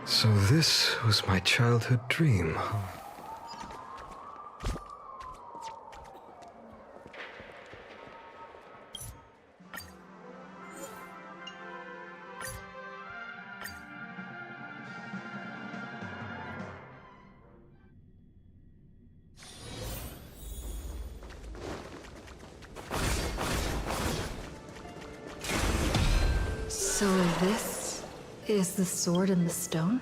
So this was my childhood dream. So this is the sword in the stone?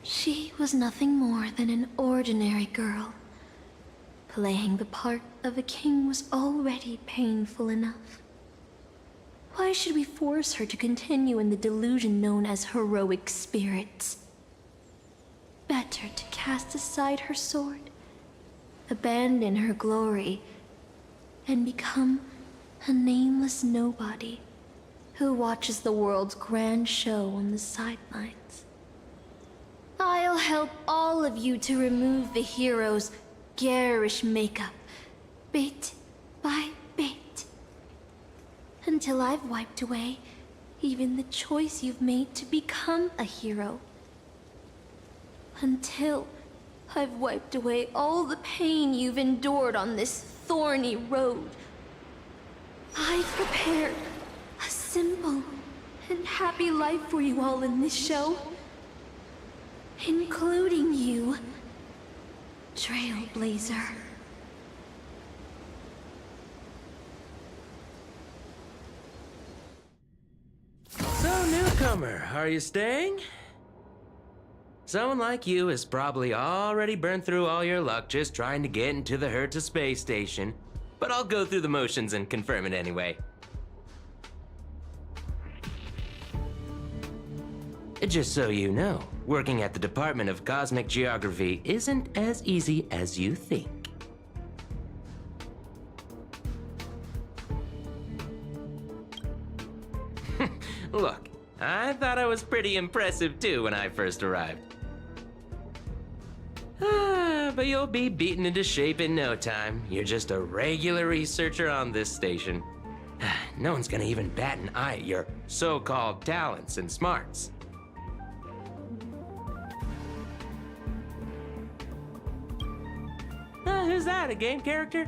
She was nothing more than an ordinary girl. Playing the part of a king was already painful enough. Why should we force her to continue in the delusion known as heroic spirits? Better to cast aside her sword, abandon her glory, and become a nameless nobody who watches the world's grand show on the sidelines. I'll help all of you to remove the hero's garish makeup, bit by bit, until I've wiped away even the choice you've made to become a hero. Until I've wiped away all the pain you've endured on this thorny road. I've prepared a simple and happy life for you all in this show. Including you, Trailblazer. So, newcomer, are you staying? Someone like you has probably already burned through all your luck just trying to get into the Herta space station, but I'll go through the motions and confirm it anyway. Just so you know, working at the Department of Cosmic Geography isn't as easy as you think. Look, I thought I was pretty impressive too when I first arrived. But you'll be beaten into shape in no time. You're just a regular researcher on this station. No one's gonna even bat an eye at your so-called talents and smarts. Who's that, a game character?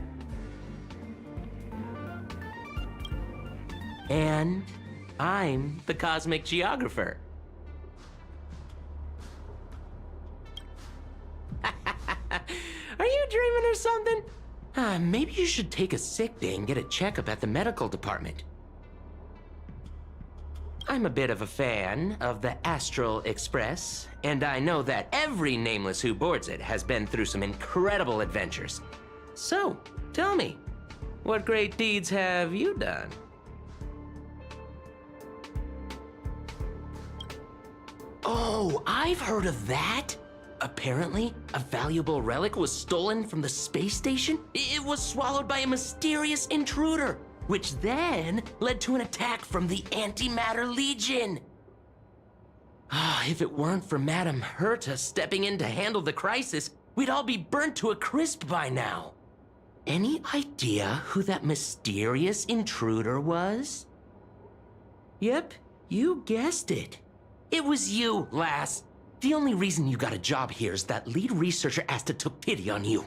And I'm the Cosmic Geographer. Are you dreaming or something? Maybe you should take a sick day and get a checkup at the medical department. I'm a bit of a fan of the Astral Express, and I know that every nameless who boards it has been through some incredible adventures. So, tell me, what great deeds have you done? Oh, I've heard of that! Apparently, a valuable relic was stolen from the space station. It was swallowed by a mysterious intruder, which then led to an attack from the Antimatter Legion. If it weren't for Madame Herta stepping in to handle the crisis, we'd all be burnt to a crisp by now. Any idea who that mysterious intruder was? Yep, you guessed it. It was you, lass. The only reason you got a job here is that lead researcher Asta took pity on you.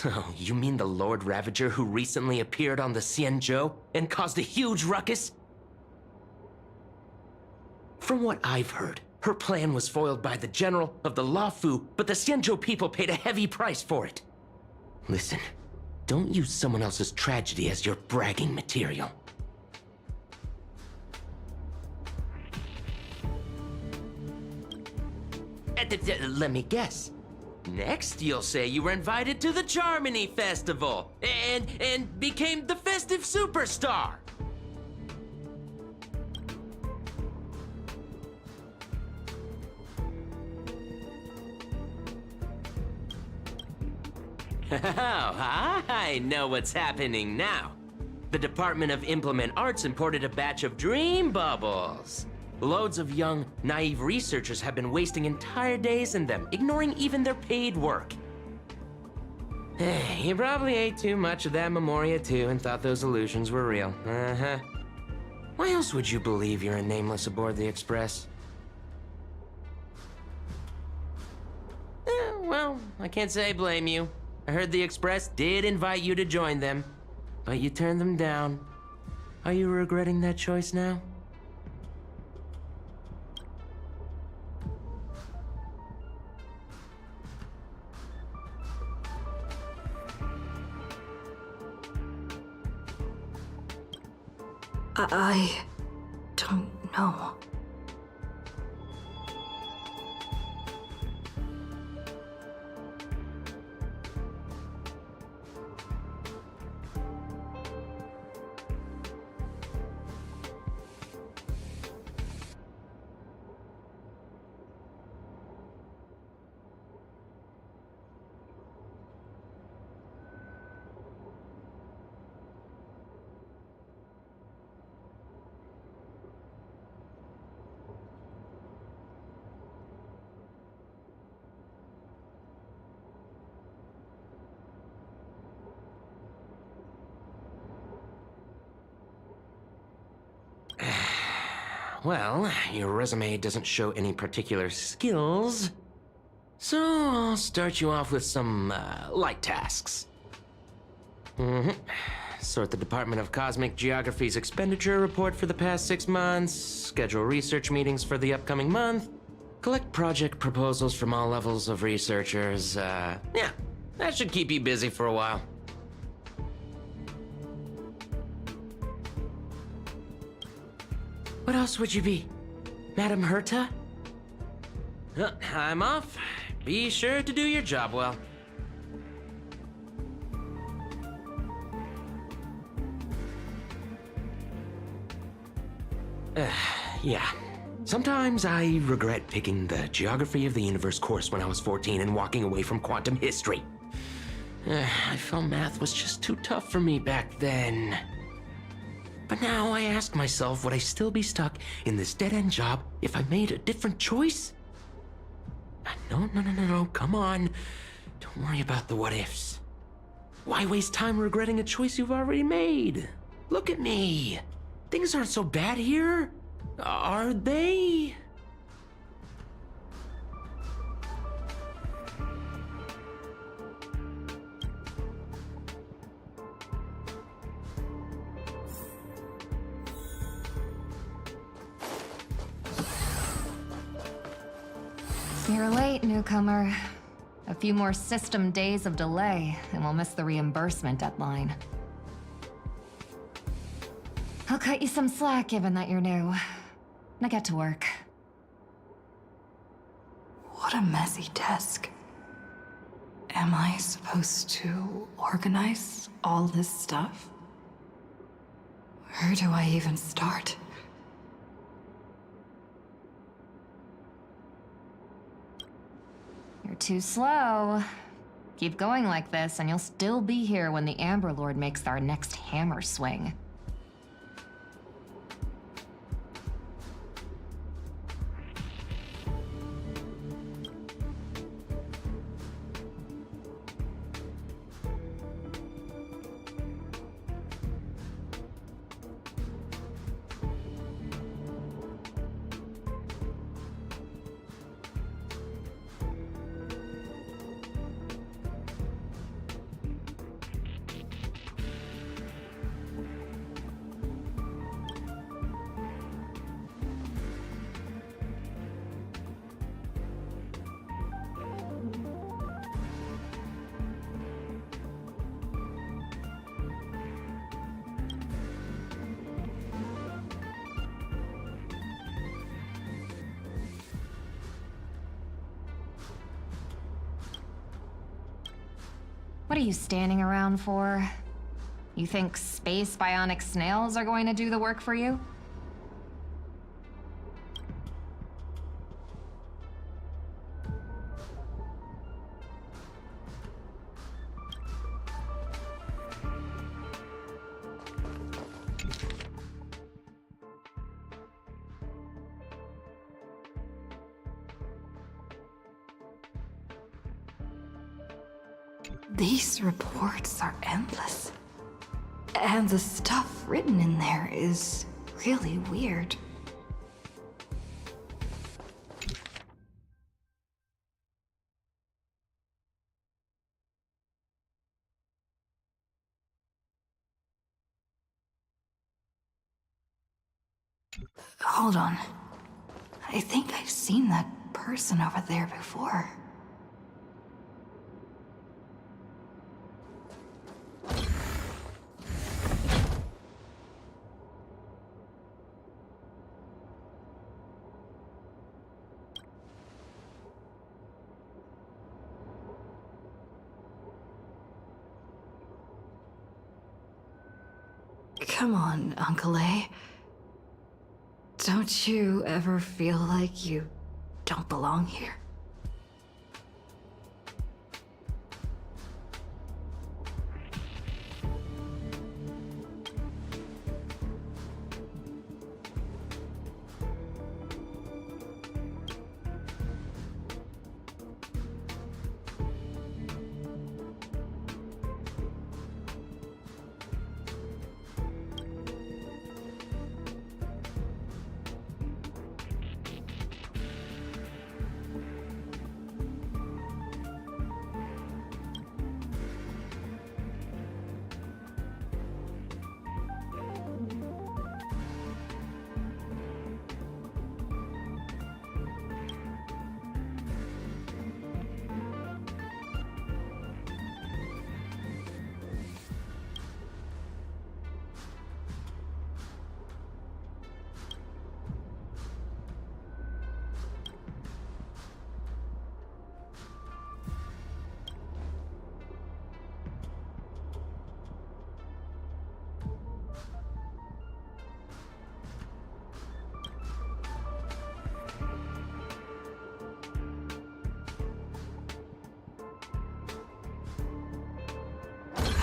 Oh, you mean the Lord Ravager who recently appeared on the Xianzhou and caused a huge ruckus? From what I've heard, her plan was foiled by the general of the Luofu, but the Xianzhou people paid a heavy price for it. Listen, don't use someone else's tragedy as your bragging material. Let me guess. Next, you'll say you were invited to the Charmony Festival and became the festive superstar. Oh, I know what's happening now. The Department of Implement Arts imported a batch of dream bubbles. Loads of young, naive researchers have been wasting entire days in them, ignoring even their paid work. You probably ate too much of that Memoria too and thought those illusions were real. Uh-huh. Why else would you believe you're a nameless aboard the Express? Well, I can't say I blame you. I heard the Express did invite you to join them, but you turned them down. Are you regretting that choice now? I don't know. Well, your resume doesn't show any particular skills, so I'll start you off with some light tasks. Sort the Department of Cosmic Geography's expenditure report for the past 6 months, schedule research meetings for the upcoming month, collect project proposals from all levels of researchers. Yeah, that should keep you busy for a while. What else would you be? Madam Herta? I'm off. Be sure to do your job well. Yeah. Sometimes I regret picking the Geography of the Universe course when I was 14 and walking away from quantum history. I felt math was just too tough for me back then. But now I ask myself, would I still be stuck in this dead-end job if I made a different choice? No, come on. Don't worry about the what-ifs. Why waste time regretting a choice you've already made? Look at me. Things aren't so bad here, are they? You're late, newcomer. A few more system days of delay, and we'll miss the reimbursement deadline. I'll cut you some slack, given that you're new. Now get to work. What a messy desk. Am I supposed to organize all this stuff? Where do I even start? You're too slow. Keep going like this, and you'll still be here when the Amber Lord makes our next hammer swing. What are you standing around for? You think space bionic snails are going to do the work for you? These reports are endless. And the stuff written in there is really weird. Hold on. I think I've seen that person over there before. Come on, Uncle A. Don't you ever feel like you don't belong here?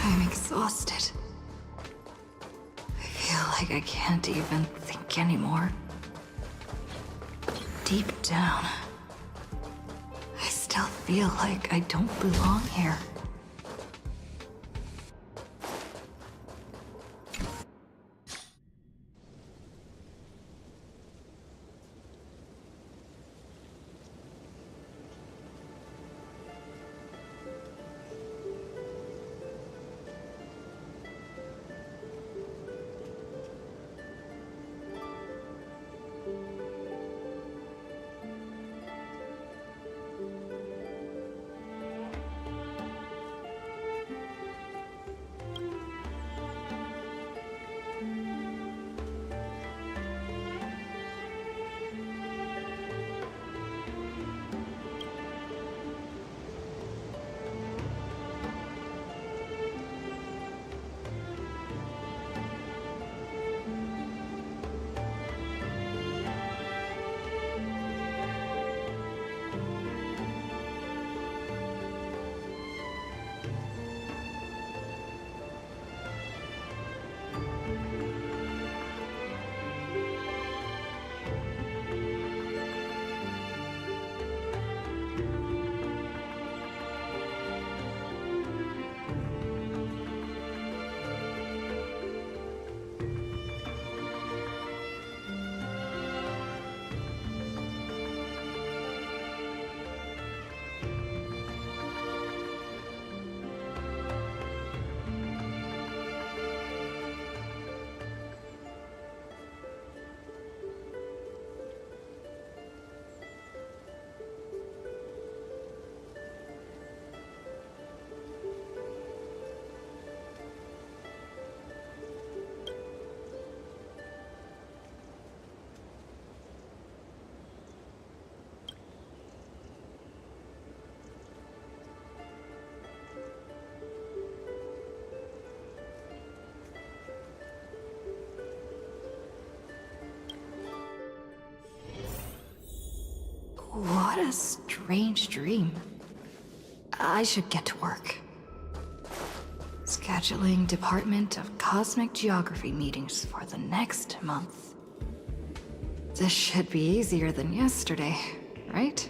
I'm exhausted. I feel like I can't even think anymore. Deep down, I still feel like I don't belong here. had a strange dream. I should get to work. Scheduling Department of Cosmic Geography meetings for the next month. This should be easier than yesterday, right?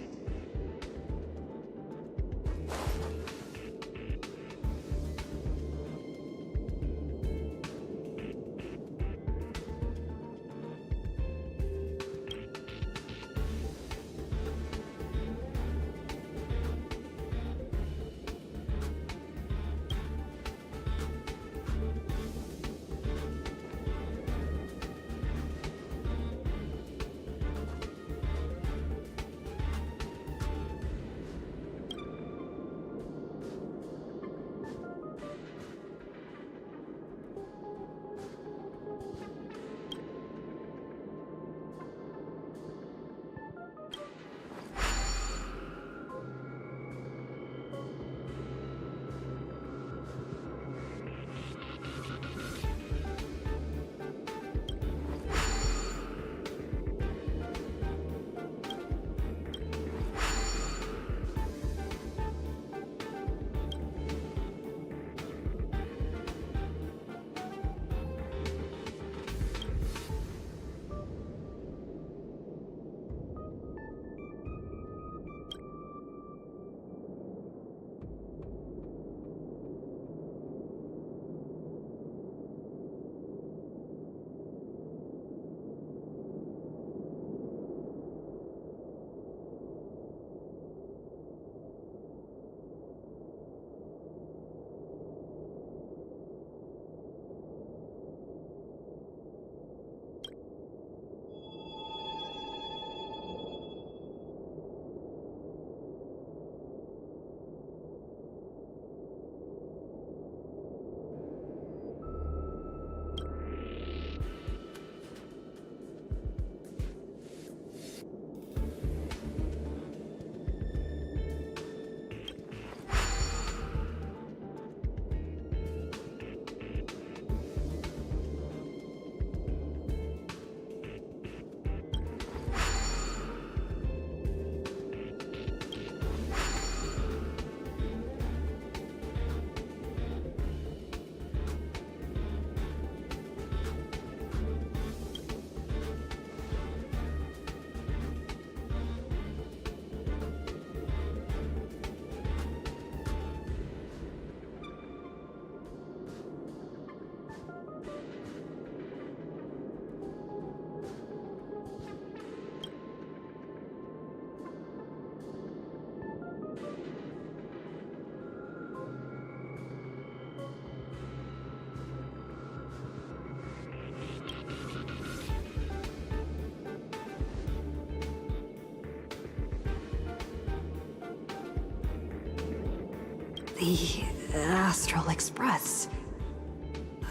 The Astral Express.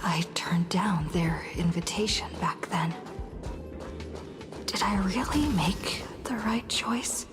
I turned down their invitation back then. Did I really make the right choice?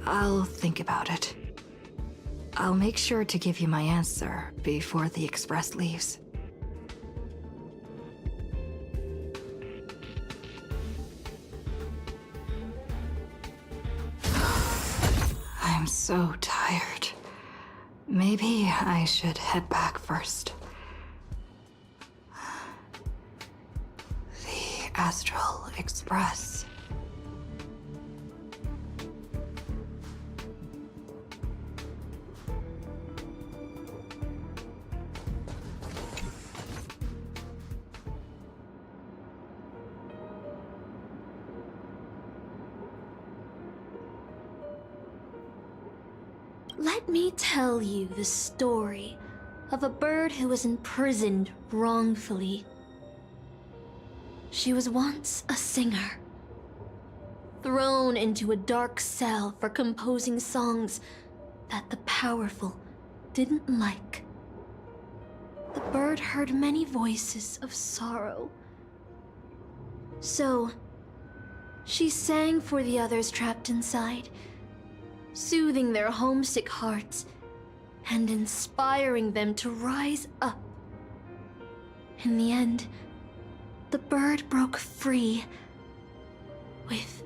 I'll think about it. I'll make sure to give you my answer before the express leaves. I'm so tired. Maybe I should head back first. The Astral Express. Let me tell you the story of a bird who was imprisoned wrongfully. She was once a singer, thrown into a dark cell for composing songs that the powerful didn't like. The bird heard many voices of sorrow. So, she sang for the others trapped inside, soothing their homesick hearts and inspiring them to rise up. In the end, the bird broke free with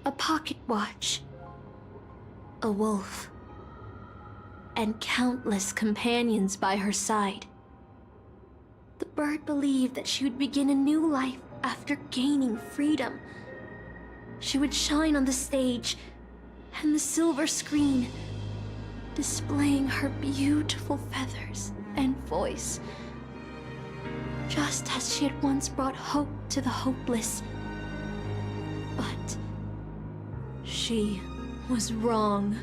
a pocket watch, a wolf, and countless companions by her side. The bird believed that she would begin a new life after gaining freedom. She would shine on the stage and the silver screen, displaying her beautiful feathers and voice, just as she had once brought hope to the hopeless. But she was wrong.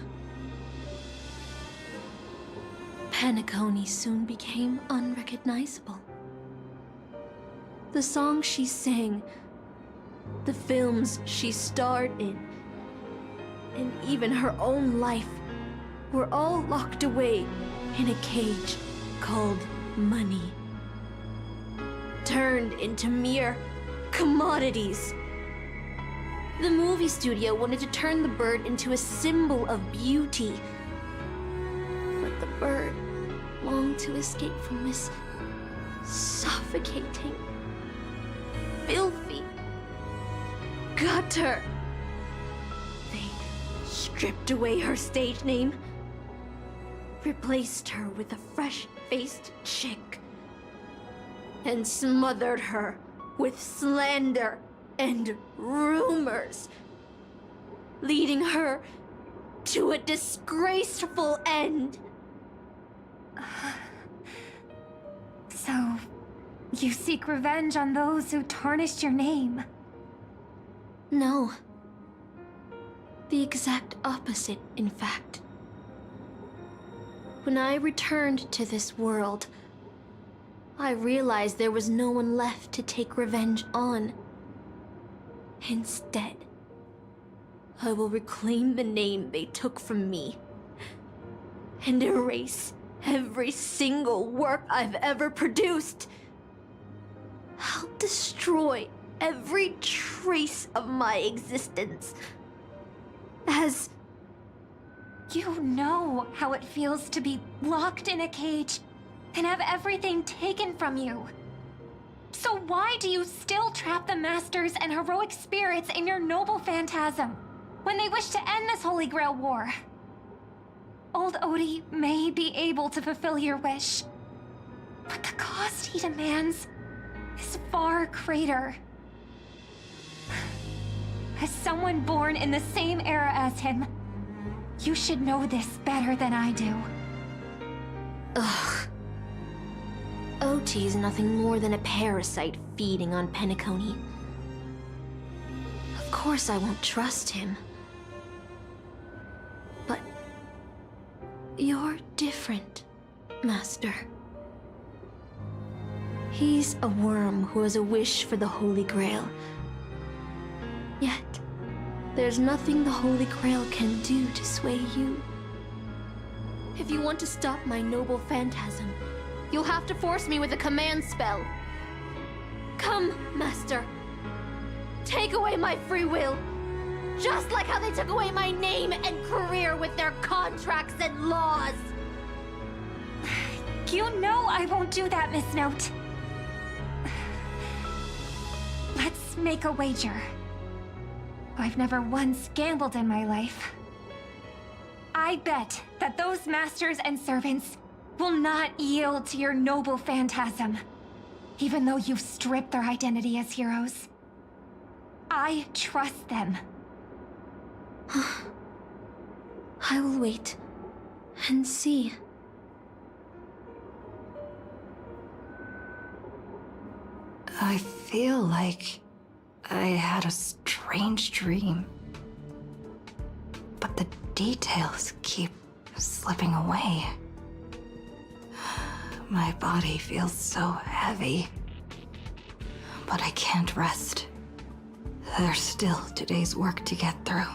Penacony soon became unrecognizable. The songs she sang, the films she starred in, and even her own life were all locked away in a cage called money, turned into mere commodities. The movie studio wanted to turn the bird into a symbol of beauty, but the bird longed to escape from this suffocating, filthy gutter. Stripped away her stage name, replaced her with a fresh-faced chick, and smothered her with slander and rumors, leading her to a disgraceful end. So, you seek revenge on those who tarnished your name? No. The exact opposite, in fact. When I returned to this world, I realized there was no one left to take revenge on. Instead, I will reclaim the name they took from me and erase every single work I've ever produced. I'll destroy every trace of my existence. As you know how it feels to be locked in a cage and have everything taken from you. So why do you still trap the masters and heroic spirits in your noble phantasm when they wish to end this Holy Grail war? Old Odie may be able to fulfill your wish, but the cost he demands is far greater. As someone born in the same era as him, you should know this better than I do. Ugh. OT is nothing more than a parasite feeding on Penacony. Of course I won't trust him. But you're different, Master. He's a worm who has a wish for the Holy Grail. Yet, there's nothing the Holy Grail can do to sway you. If you want to stop my noble phantasm, you'll have to force me with a command spell. Come, Master. Take away my free will. Just like how they took away my name and career with their contracts and laws. You know I won't do that, Miss Note. Let's make a wager. I've never once gambled in my life. I bet that those masters and servants will not yield to your noble phantasm, even though you've stripped their identity as heroes. I trust them. I will wait and see. I feel like I had a strange dream. But the details keep slipping away. My body feels so heavy. But I can't rest. There's still today's work to get through.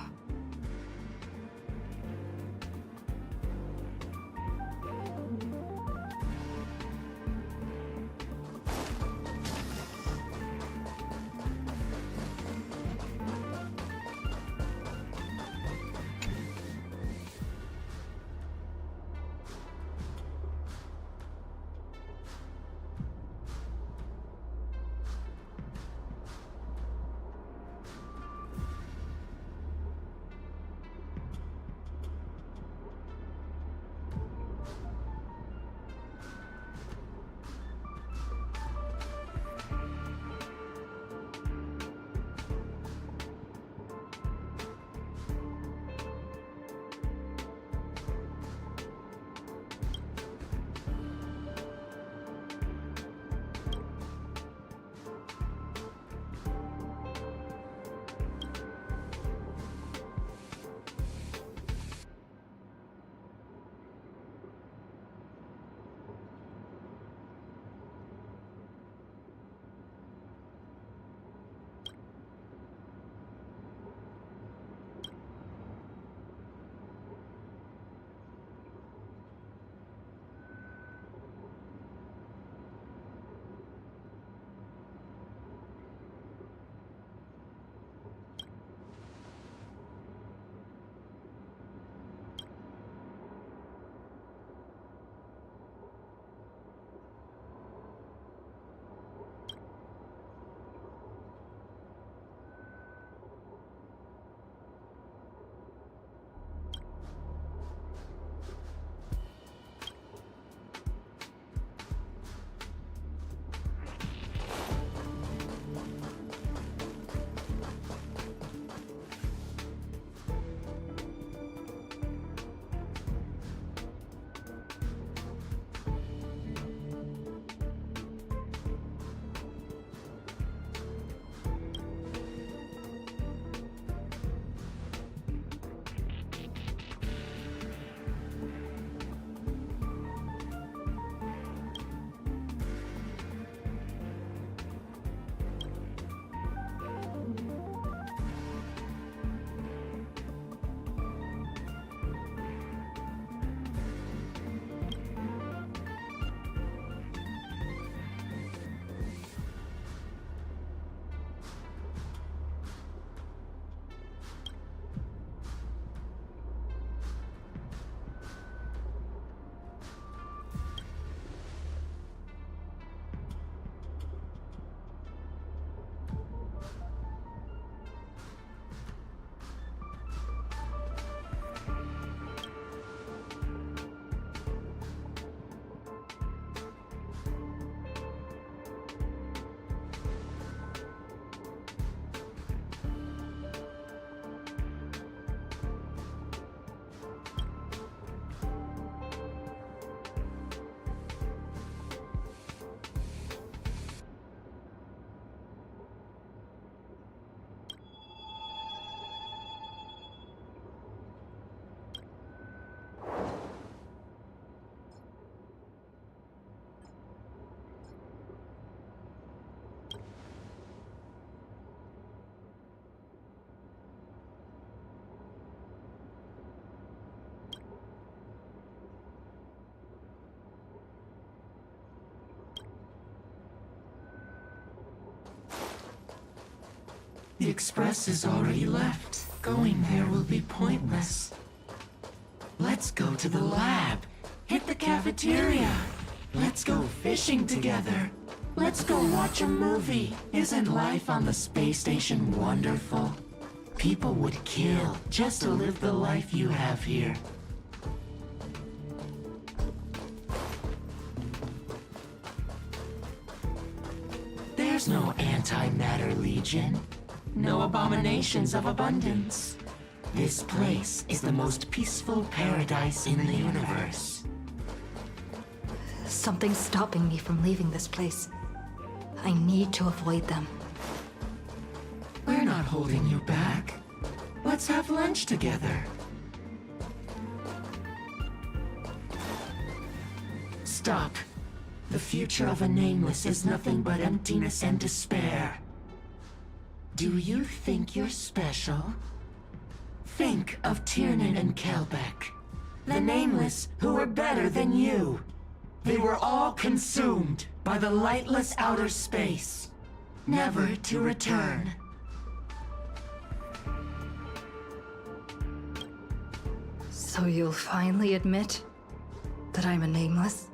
The express has already left. Going there will be pointless. Let's go to the lab. Hit the cafeteria. Let's go fishing together. Let's go watch a movie. Isn't life on the space station wonderful? People would kill just to live the life you have here. There's no antimatter legion. No abominations of abundance. This place is the most peaceful paradise in the universe. Something's stopping me from leaving this place. I need to avoid them. We're not holding you back. Let's have lunch together. Stop. The future of a nameless is nothing but emptiness and despair. Do you think you're special? Think of Tiernan and Kelbeck. The nameless who were better than you. They were all consumed by the lightless outer space, never to return. So you'll finally admit that I'm a nameless?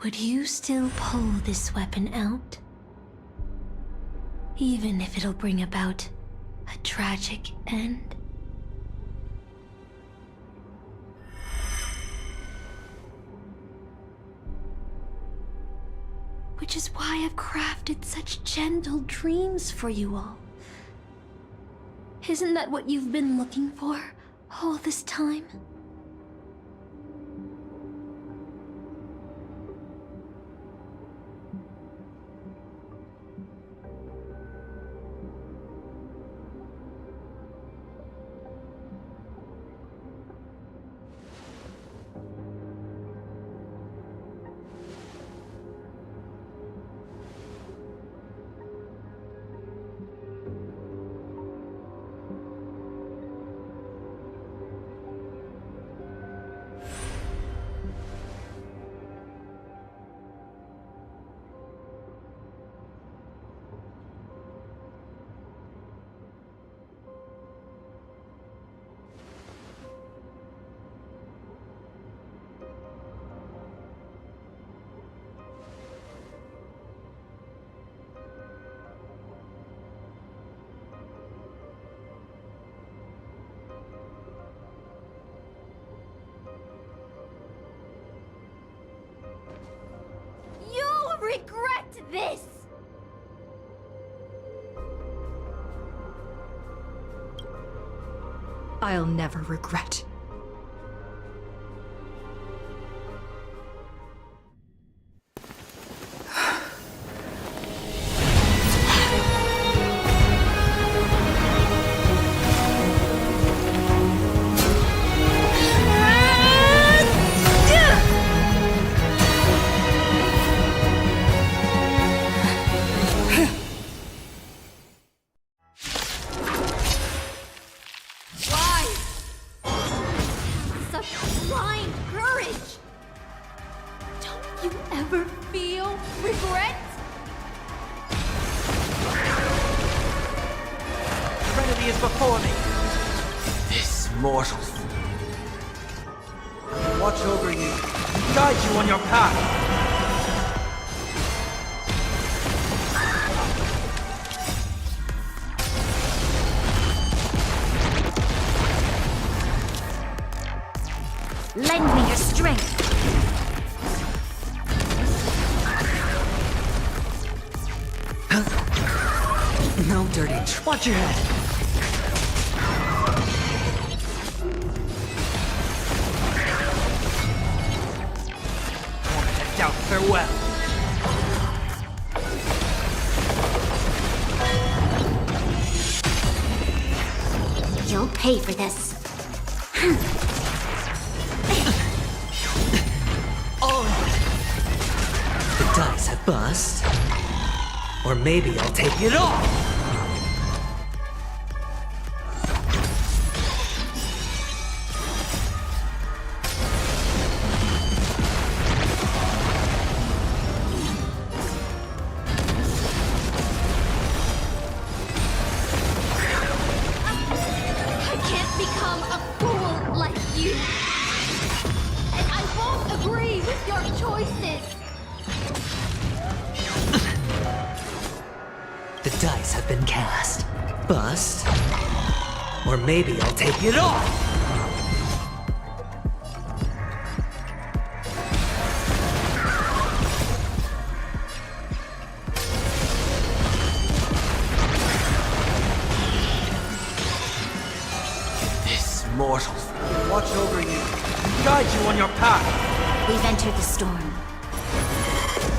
Would you still pull this weapon out? Even if it'll bring about a tragic end? Which is why I've crafted such gentle dreams for you all. Isn't that what you've been looking for all this time? Regret this! I'll never regret. Watch over you, guide you on your path. Lend me your strength. No dirty. Watch your head. Farewell. You'll pay for this. The dice have bust. Or maybe I'll take it off! I can't become a fool like you. And I won't agree with your choices. The dice have been cast. Bust. Or maybe I'll take it off! This mortal watch over you, guide you on your path. We've entered the storm.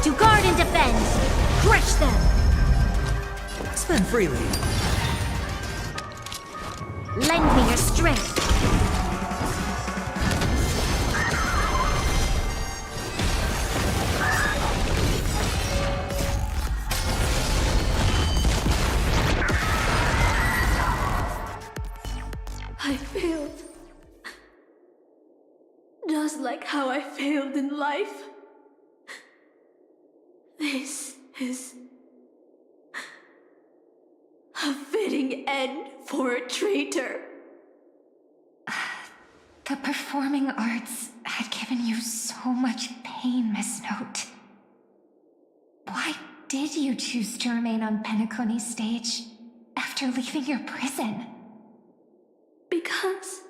To guard and defend! Crush them! Spend freely. Lend me your strength! I failed. Just like how I failed in life. This is a fitting end for a traitor. The performing arts had given you so much pain, Miss Note. Why did you choose to remain on Penacony's stage after leaving your prison? Because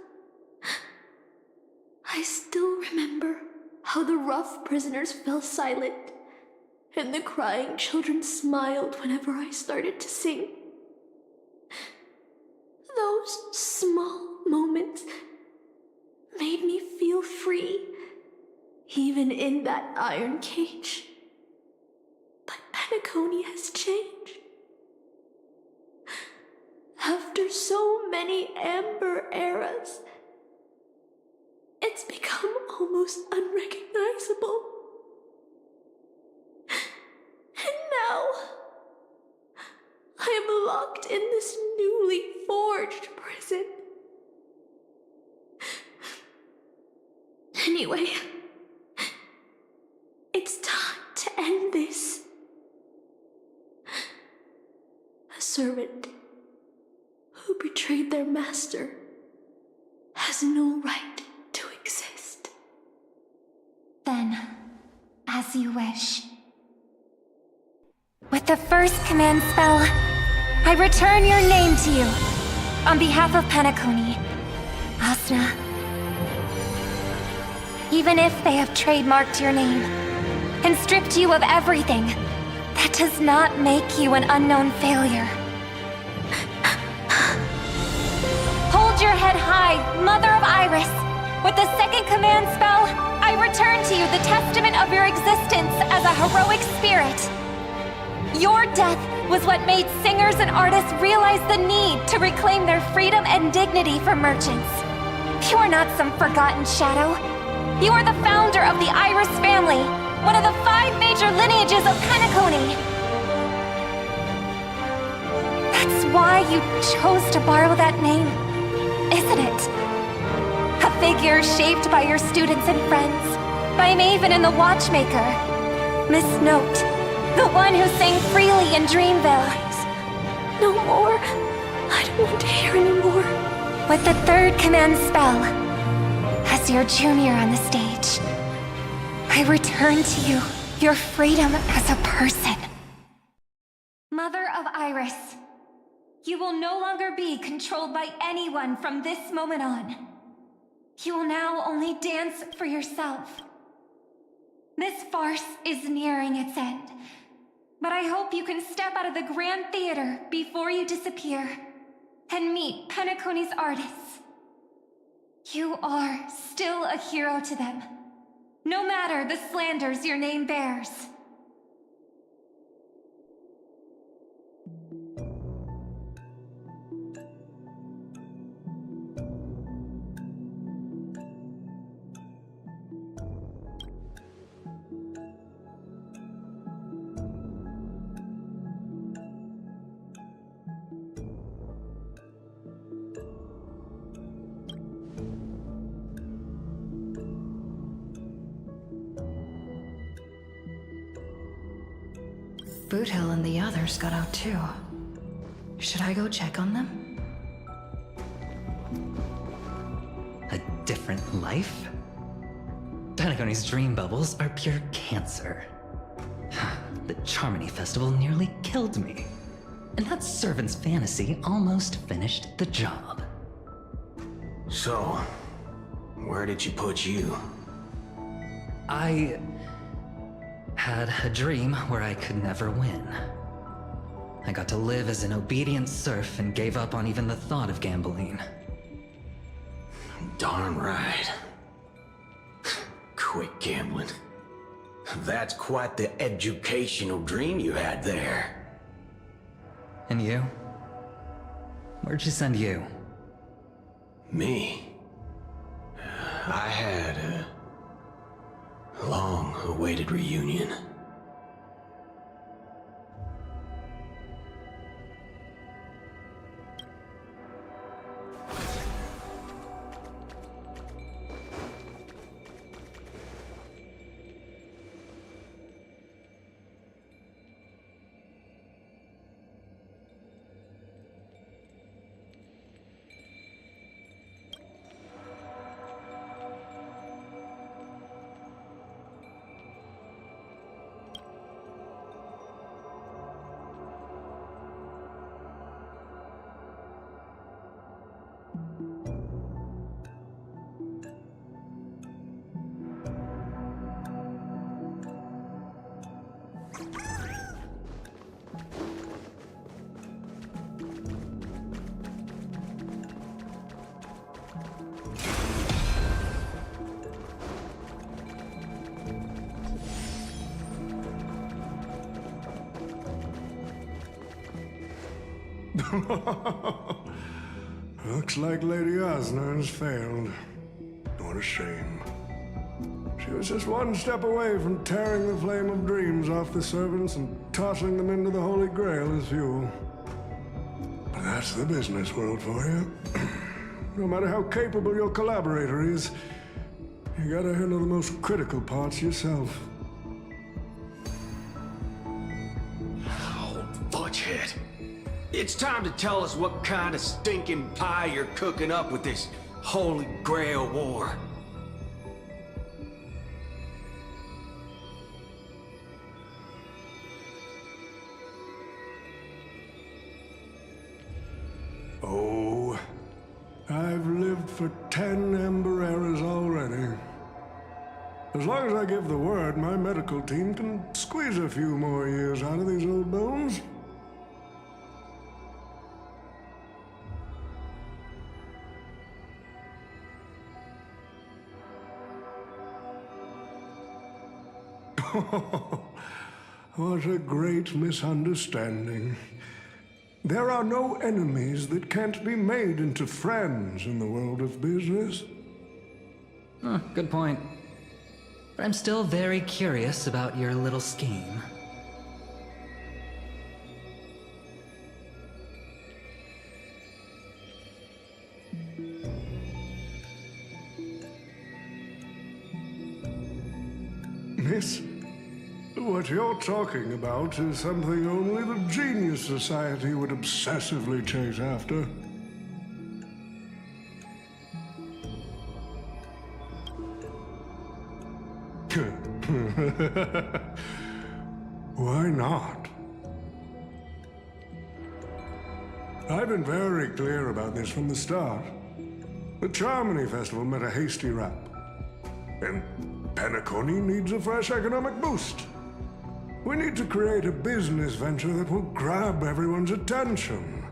I still remember how the rough prisoners fell silent and the crying children smiled whenever I started to sing. Those small moments made me feel free, even in that iron cage. But Penacony has changed. After so many Amber eras, it's become almost unrecognizable. And now, I am locked in this newly forged prison. Anyway, it's time to end this. A servant who betrayed their master has no right to exist. Then, as you wish. With the first command spell, I return your name to you. On behalf of Penacony, Asuna. Even if they have trademarked your name and stripped you of everything, that does not make you an unknown failure. Hold your head high, Mother of Iris. With the second command spell, I return to you the testament of your existence as a heroic spirit. Your death was what made singers and artists realize the need to reclaim their freedom and dignity for merchants. You are not some forgotten shadow. You are the founder of the Iris family, one of the 5 major lineages of Penacony. That's why you chose to borrow that name, isn't it? A figure shaped by your students and friends, by Maven and the Watchmaker. Miss Note, the one who sang freely in Dreamville. No more. I don't want to hear anymore. With the third command spell, as your junior on the stage, I return to you your freedom as a person. Mother of Iris, you will no longer be controlled by anyone from this moment on. You will now only dance for yourself. This farce is nearing its end, but I hope you can step out of the Grand Theater before you disappear and meet Penacony's artists. You are still a hero to them, no matter the slanders your name bears. Boothill and the others got out too. Should I go check on them? A different life? Penacony's dream bubbles are pure cancer. The Charmony Festival nearly killed me. And that servant's fantasy almost finished the job. So, where did she put you? I had a dream where I could never win. I got to live as an obedient serf and gave up on even the thought of gambling. Darn right. Quit gambling. That's quite the educational dream you had there. And you? Where'd she send you? Me? I had a long-awaited reunion. Looks like Lady Osner has failed. What a shame. She was just one step away from tearing the flame of dreams off the servants and tossing them into the Holy Grail as fuel. But that's the business world for you. No matter how capable your collaborator is, you gotta handle the most critical parts yourself. Oh, fudgehead. It's time to tell us what kind of stinking pie you're cooking up with this Holy Grail war. Oh, I've lived for 10 Ember eras already. As long as I give the word, my medical team can squeeze a few more years out of these old bones. What a great misunderstanding. There are no enemies that can't be made into friends in the world of business. Good point. But I'm still very curious about your little scheme. Miss, what you're talking about is something only the Genius Society would obsessively chase after. Why not? I've been very clear about this from the start. The Charmony Festival met a hasty rap. And Penacony needs a fresh economic boost. We need to create a business venture that will grab everyone's attention.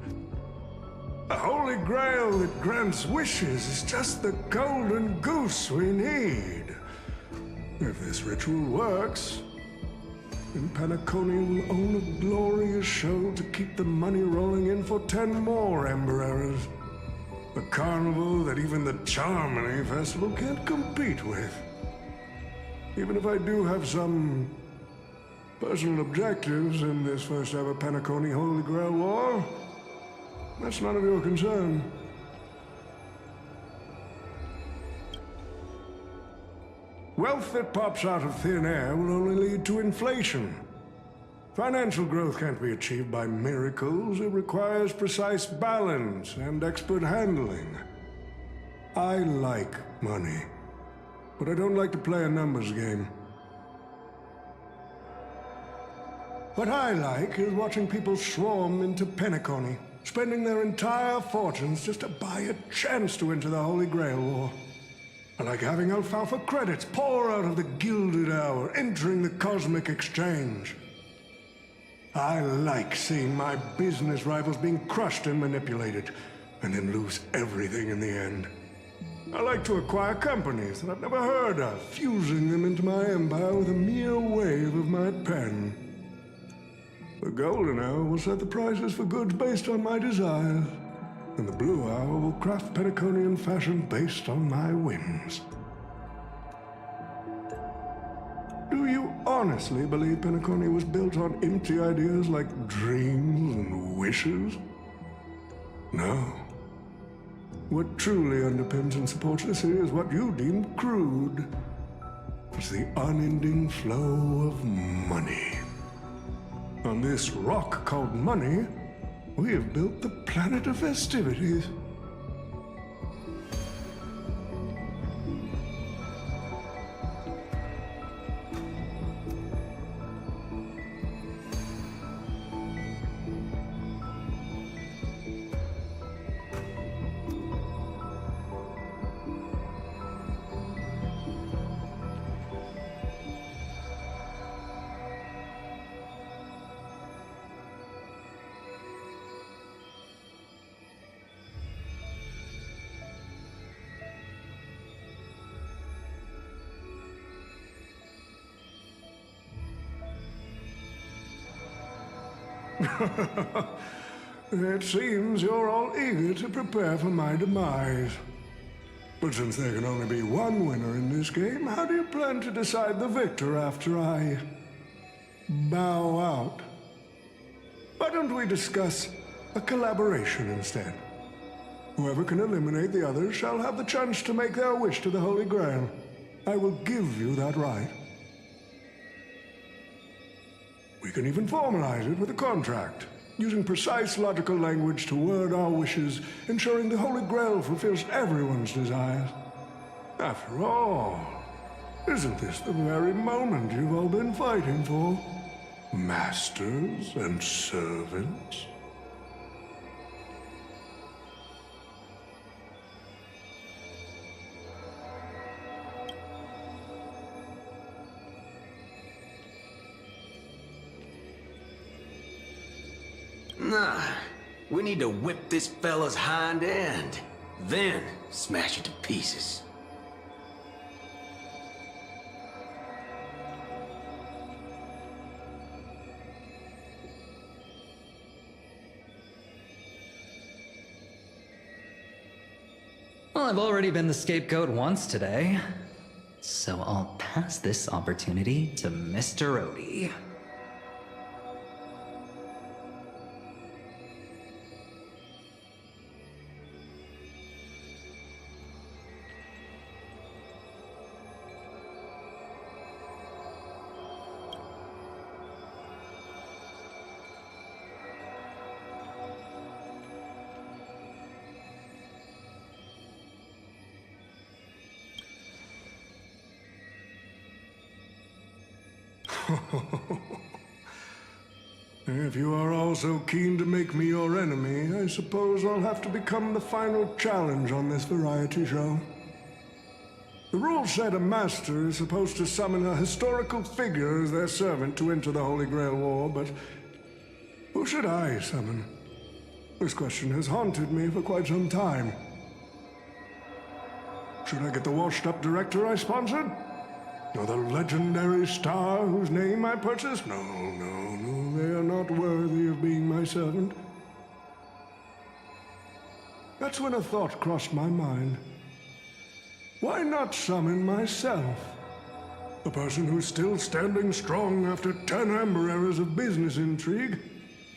A holy grail that grants wishes is just the golden goose we need. If this ritual works, then Penacony will own a glorious show to keep the money rolling in for 10 more Ember Errors. A carnival that even the Charmony Festival can't compete with. Even if I do have some personal objectives in this first ever Penacony Holy Grail War, that's none of your concern. Wealth that pops out of thin air will only lead to inflation. Financial growth can't be achieved by miracles. It requires precise balance and expert handling. I like money, but I don't like to play a numbers game. What I like is watching people swarm into Penacony, spending their entire fortunes just to buy a chance to enter the Holy Grail War. I like having alfalfa credits pour out of the Gilded Hour, entering the Cosmic Exchange. I like seeing my business rivals being crushed and manipulated, and then lose everything in the end. I like to acquire companies that I've never heard of, fusing them into my empire with a mere wave of my pen. The Golden Hour will set the prices for goods based on my desires, and the Blue Hour will craft Penaconian fashion based on my whims. Do you honestly believe Penacony was built on empty ideas like dreams and wishes? No. What truly underpins and supports this city is what you deem crude. It's the unending flow of money. On this rock called money, we have built the planet of festivities. It seems you're all eager to prepare for my demise. But since there can only be one winner in this game, how do you plan to decide the victor after I bow out? Why don't we discuss a collaboration instead? Whoever can eliminate the others shall have the chance to make their wish to the Holy Grail. I will give you that right. We can even formalize it with a contract, using precise logical language to word our wishes, ensuring the Holy Grail fulfills everyone's desires. After all, isn't this the very moment you've all been fighting for? Masters and servants? Nah, we need to whip this fella's hind end, then smash it to pieces. Well, I've already been the scapegoat once today, so I'll pass this opportunity to Mr. Odie. If you are all so keen to make me your enemy, I suppose I'll have to become the final challenge on this variety show. The rules said a master is supposed to summon a historical figure as their servant to enter the Holy Grail War, but who should I summon? This question has haunted me for quite some time. Should I get the washed-up director I sponsored? Or the legendary star whose name I purchased? No, they are not worthy of being my servant. That's when a thought crossed my mind. Why not summon myself? A person who's still standing strong after 10 amber eras of business intrigue.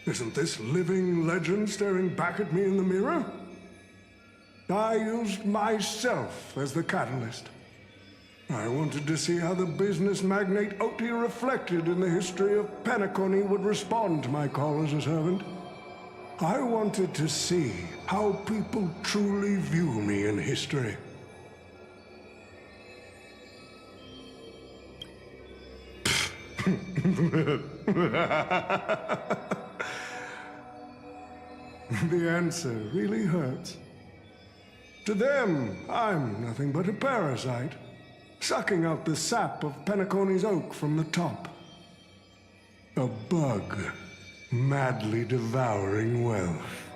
Isn't this living legend staring back at me in the mirror? I used myself as the catalyst. I wanted to see how the business magnate Oti reflected in the history of Penacony would respond to my call as a servant. I wanted to see how people truly view me in history. The answer really hurts. To them, I'm nothing but a parasite, sucking out the sap of Penacony's oak from the top. A bug, madly devouring wealth.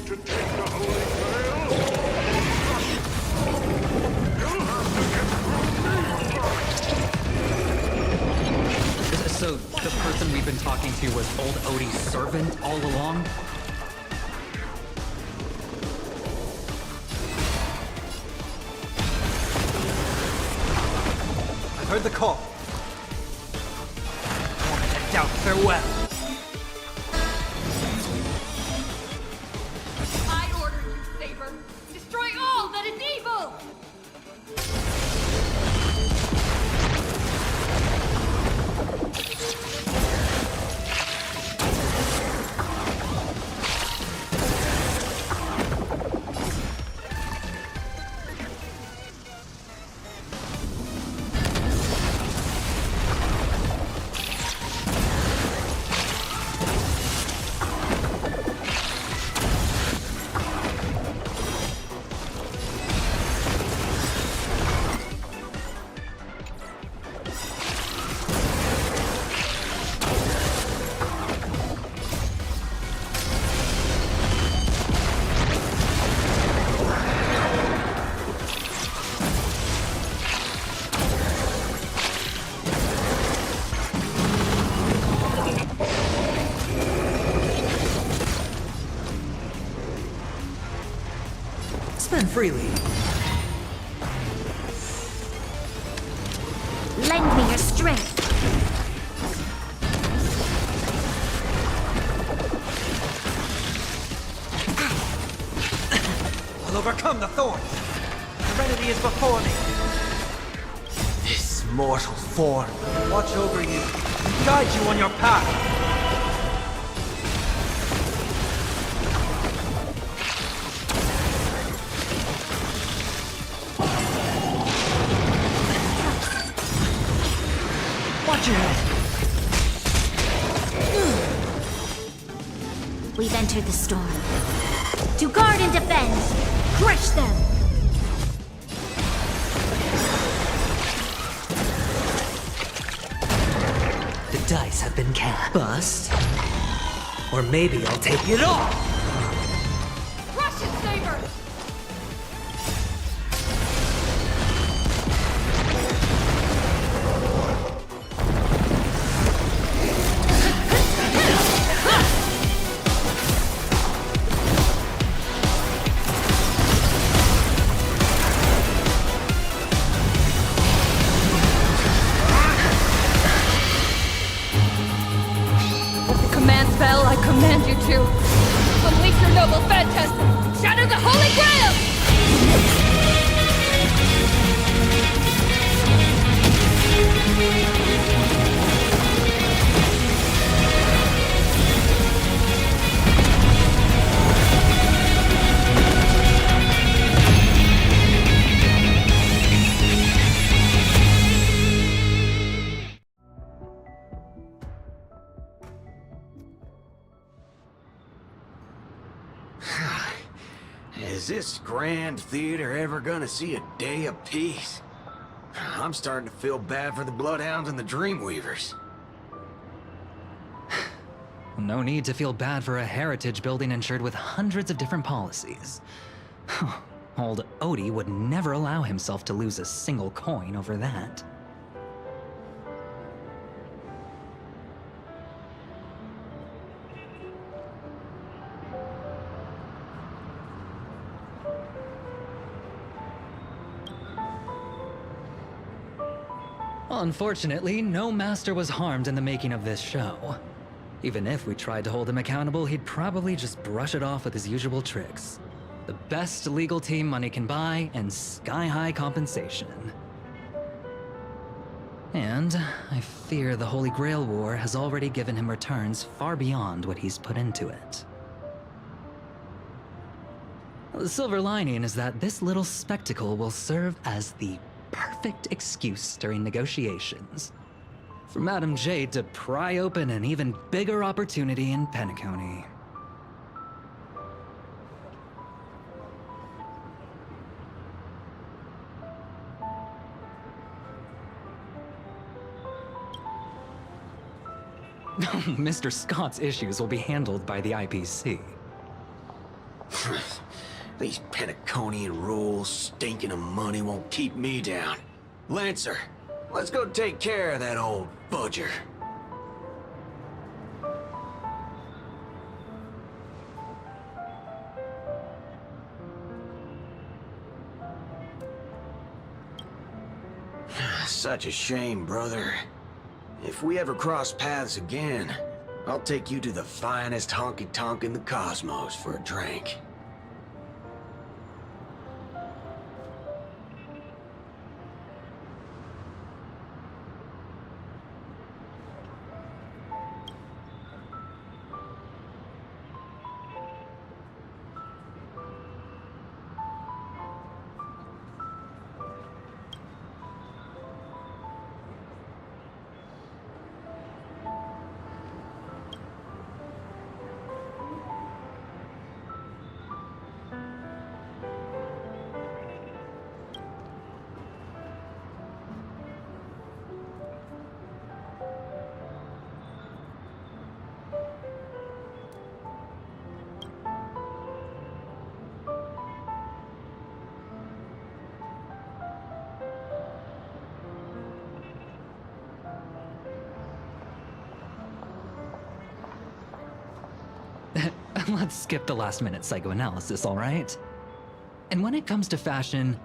To take the holy grail? You'll have to get through me! So, the person we've been talking to was old Odie's servant all along? I heard the call. I want to head down. Farewell. Destroy all that is evil! Spend freely. Lend me your strength. I'll overcome the thorn. Serenity is before me. This mortal form will watch over you and guide you on your path. Watch your head. We've entered the storm. To guard and defend! Crush them! The dice have been cast. Bust. Or maybe I'll take it all! Crush it, Saber! Bell, I command you to unleash your noble phantasm! Shatter the Holy Grail! Is this grand theater ever gonna see a day of peace? I'm starting to feel bad for the Bloodhounds and the Dreamweavers. No need to feel bad for a heritage building insured with hundreds of different policies. Old Odie would never allow himself to lose a single coin over that. Unfortunately, no master was harmed in the making of this show. Even if we tried to hold him accountable, he'd probably just brush it off with his usual tricks. The best legal team money can buy, and sky-high compensation. And I fear the Holy Grail War has already given him returns far beyond what he's put into it. The silver lining is that this little spectacle will serve as the perfect excuse during negotiations for Madame Jade to pry open an even bigger opportunity in Penacony. Mr. Scott's issues will be handled by the IPC. These Penaconian rules, stinking of money won't keep me down. Lancer, let's go take care of that old budger. Such a shame, brother. If we ever cross paths again, I'll take you to the finest honky-tonk in the cosmos for a drink. Let's skip the last-minute psychoanalysis, all right? And when it comes to fashion,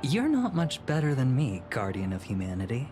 you're not much better than me, Guardian of Humanity.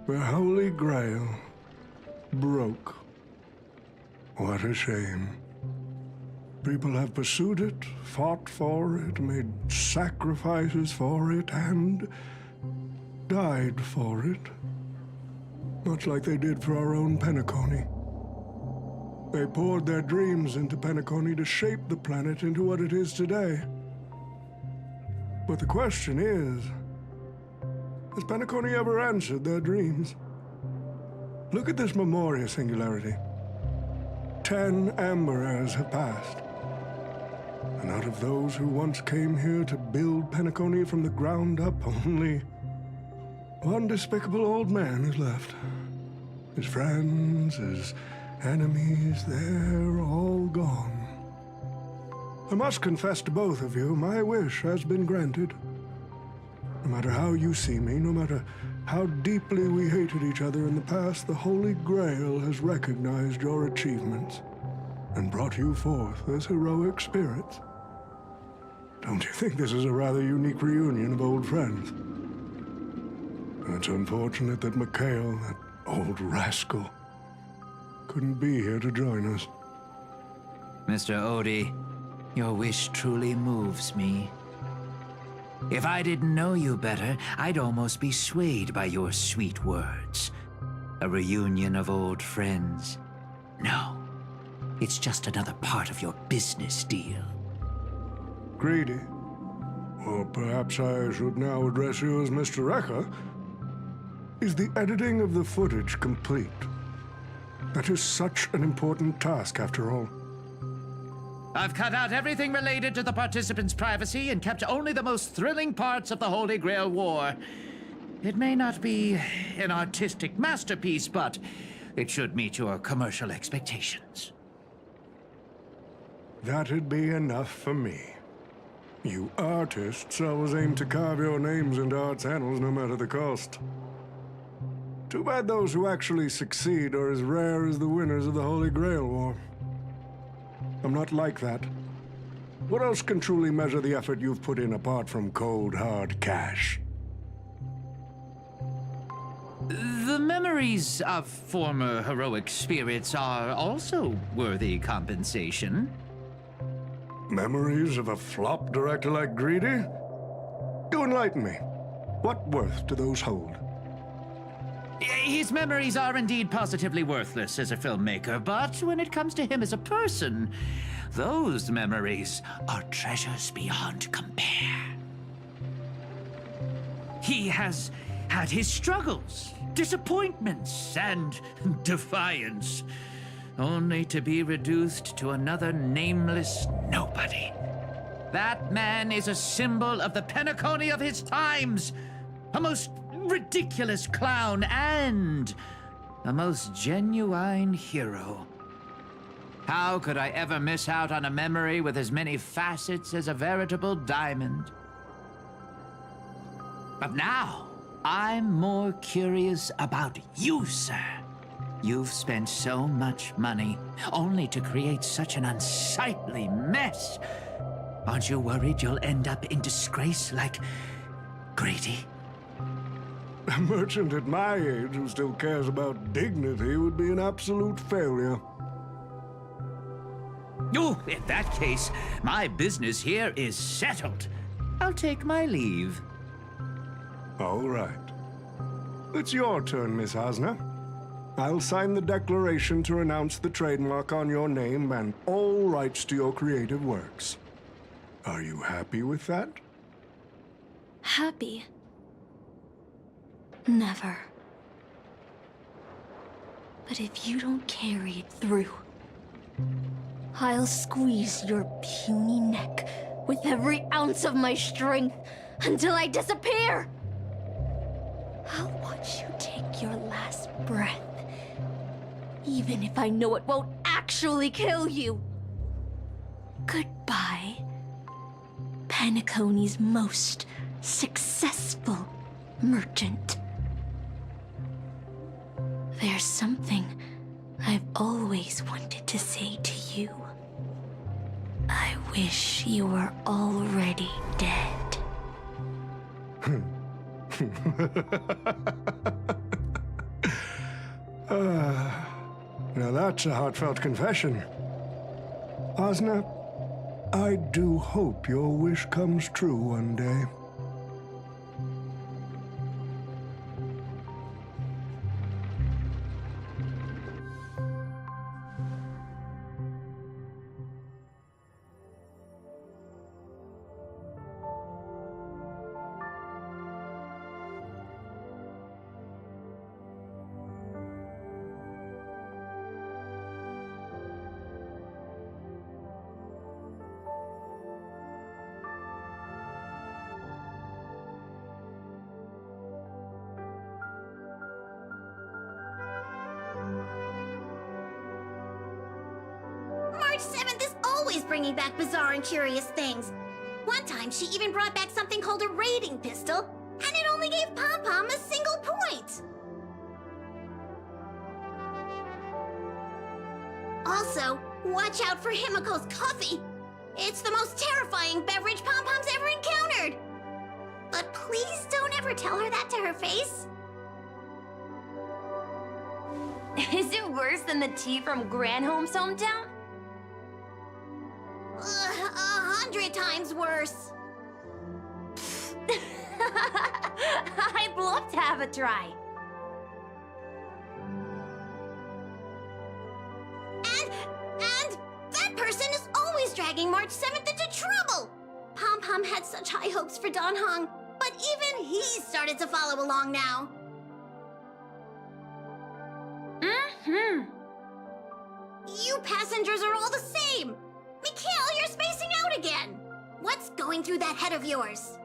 The Holy Grail broke. What a shame. People have pursued it, fought for it, made sacrifices for it, and died for it. Much like they did for our own Penacony. They poured their dreams into Penacony to shape the planet into what it is today. But the question is, has Penacony ever answered their dreams? Look at this Memoria singularity. 10 amber eras have passed. And out of those who once came here to build Penacony from the ground up, only one despicable old man is left. His friends, his enemies, they're all gone. I must confess to both of you, my wish has been granted. No matter how you see me, no matter how deeply we hated each other in the past, the Holy Grail has recognized your achievements and brought you forth as heroic spirits. Don't you think this is a rather unique reunion of old friends? It's unfortunate that Mikhail, that old rascal, couldn't be here to join us. Mr. Odie, your wish truly moves me. If I didn't know you better, I'd almost be swayed by your sweet words. A reunion of old friends. No, it's just another part of your business deal. Greedy? Or perhaps I should now address you as Mr. Rekka. Is the editing of the footage complete? That is such an important task, after all. I've cut out everything related to the participants' privacy and kept only the most thrilling parts of the Holy Grail War. It may not be an artistic masterpiece, but it should meet your commercial expectations. That'd be enough for me. You artists always aim to carve your names into art's annals no matter the cost. Too bad those who actually succeed are as rare as the winners of the Holy Grail War. I'm not like that. What else can truly measure the effort you've put in apart from cold, hard cash? The memories of former heroic spirits are also worthy compensation. Memories of a flop director like Greedy? Do enlighten me. What worth do those hold? His memories are indeed positively worthless as a filmmaker, but when it comes to him as a person, those memories are treasures beyond compare. He has had his struggles, disappointments, and defiance, only to be reduced to another nameless nobody. That man is a symbol of the Penacony of his times, a most ridiculous clown and a most genuine hero. How could I ever miss out on a memory with as many facets as a veritable diamond? But now, I'm more curious about you, sir. You've spent so much money, only to create such an unsightly mess. Aren't you worried you'll end up in disgrace like Greedy? A merchant at my age who still cares about dignity would be an absolute failure. Oh, in that case, my business here is settled. I'll take my leave. All right. It's your turn, Miss Hasna. I'll sign the declaration to renounce the trademark on your name and all rights to your creative works. Are you happy with that? Happy? Never. But if you don't carry it through, I'll squeeze your puny neck with every ounce of my strength until I disappear! I'll watch you take your last breath, even if I know it won't actually kill you. Goodbye, Penacony's most successful merchant. There's something I've always wanted to say to you. I wish you were already dead. Now that's a heartfelt confession. Osna, I do hope your wish comes true one day. March 7th is always bringing back bizarre and curious things. One time, she even brought back something called a raiding pistol, and it only gave Pom-Pom a single point! Also, watch out for Himiko's coffee! It's the most terrifying beverage Pom-Pom's ever encountered! But please don't ever tell her that to her face. Is it worse than the tea from Granholm's hometown? 100 times worse. I'd love to have a try. And that person is always dragging March 7th into trouble. Pom-Pom had such high hopes for Dan Heng, but even he started to follow along now. You passengers are all the same. Mikhail, you're spacing out again! What's going through that head of yours?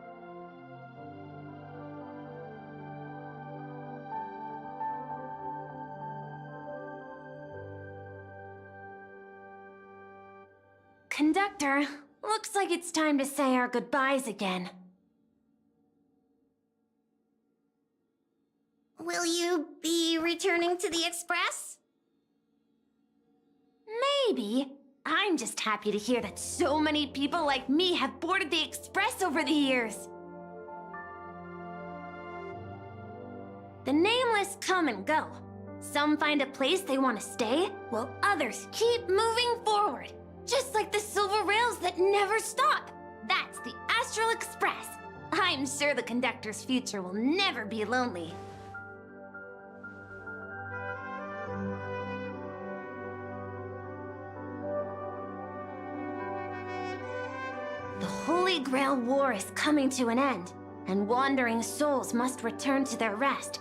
Conductor, looks like it's time to say our goodbyes again. Will you be returning to the Express? Maybe. I'm just happy to hear that so many people like me have boarded the Express over the years. The nameless come and go. Some find a place they want to stay, while others keep moving forward. Just like the silver rails that never stop. That's the Astral Express. I'm sure the conductor's future will never be lonely. The Holy Grail War is coming to an end, and wandering souls must return to their rest.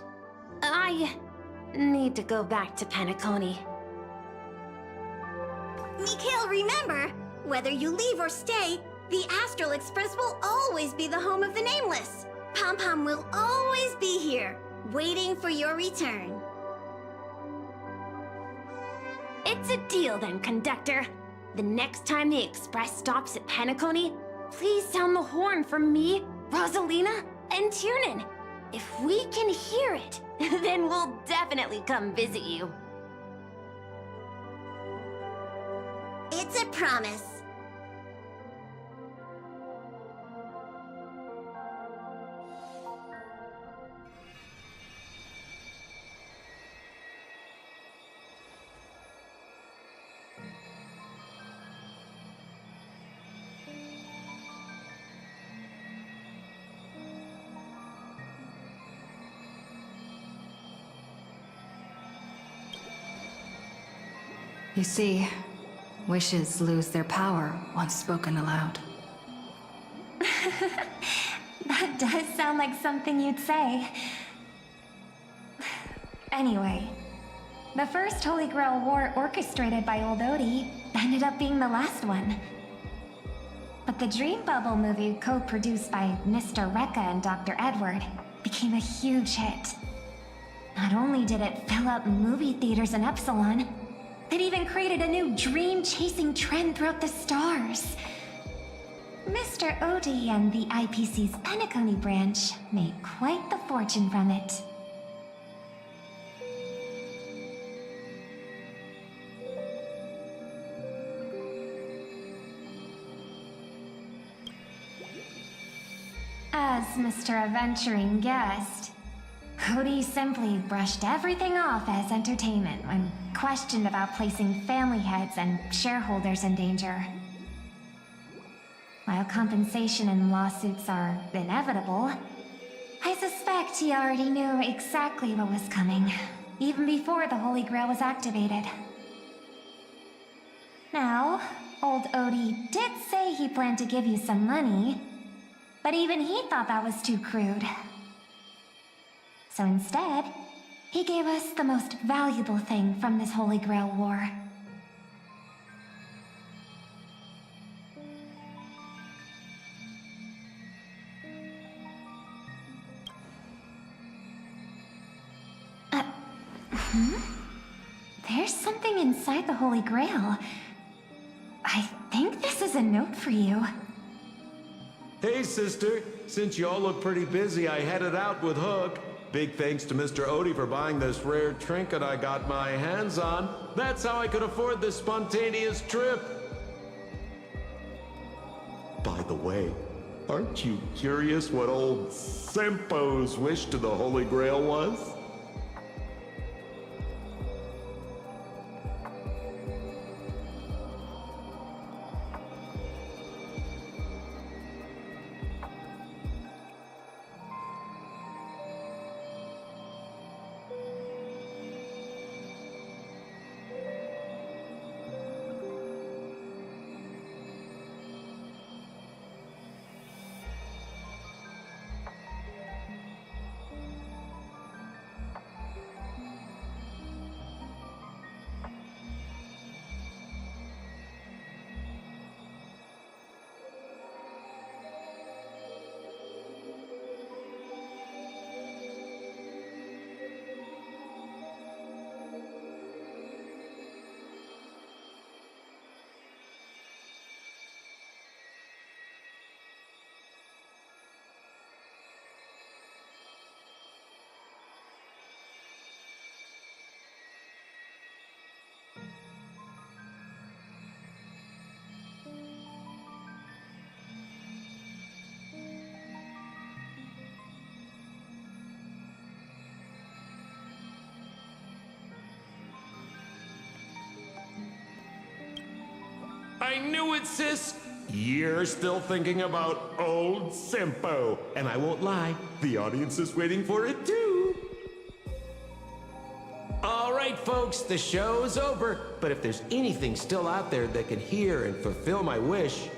I need to go back to Penacony. Mikhail, remember, whether you leave or stay, the Astral Express will always be the home of the Nameless. Pom-Pom will always be here, waiting for your return. It's a deal then, conductor. The next time the Express stops at Penacony, please sound the horn for me, Rosalina, and Tiernan. If we can hear it, then we'll definitely come visit you. It's a promise. You see, wishes lose their power once spoken aloud. That does sound like something you'd say. Anyway, the first Holy Grail War orchestrated by Old Odie ended up being the last one. But the Dream Bubble movie, co-produced by Mr. Rekka and Dr. Edward, became a huge hit. Not only did it fill up movie theaters in Epsilon, it even created a new dream-chasing trend throughout the stars. Mr. Odie and the IPC's Penacony branch made quite the fortune from it. As Mr. Adventuring Guest, Cody simply brushed everything off as entertainment when questioned about placing family heads and shareholders in danger. While compensation and lawsuits are inevitable, I suspect he already knew exactly what was coming, even before the Holy Grail was activated. Now, old Odie did say he planned to give you some money, but even he thought that was too crude. So instead, he gave us the most valuable thing from this Holy Grail war. There's something inside the Holy Grail. I think this is a note for you. Hey, sister. Since y'all look pretty busy, I headed out with Hook. Big thanks to Mr. Odie for buying this rare trinket I got my hands on. That's how I could afford this spontaneous trip. By the way, aren't you curious what old Sempo's wish to the Holy Grail was? I knew it, sis! You're still thinking about old Sempo. And I won't lie, the audience is waiting for it too. All right, folks, the show's over. But if there's anything still out there that can hear and fulfill my wish,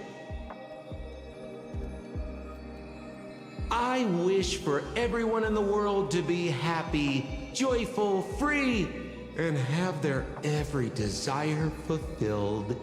I wish for everyone in the world to be happy, joyful, free, and have their every desire fulfilled.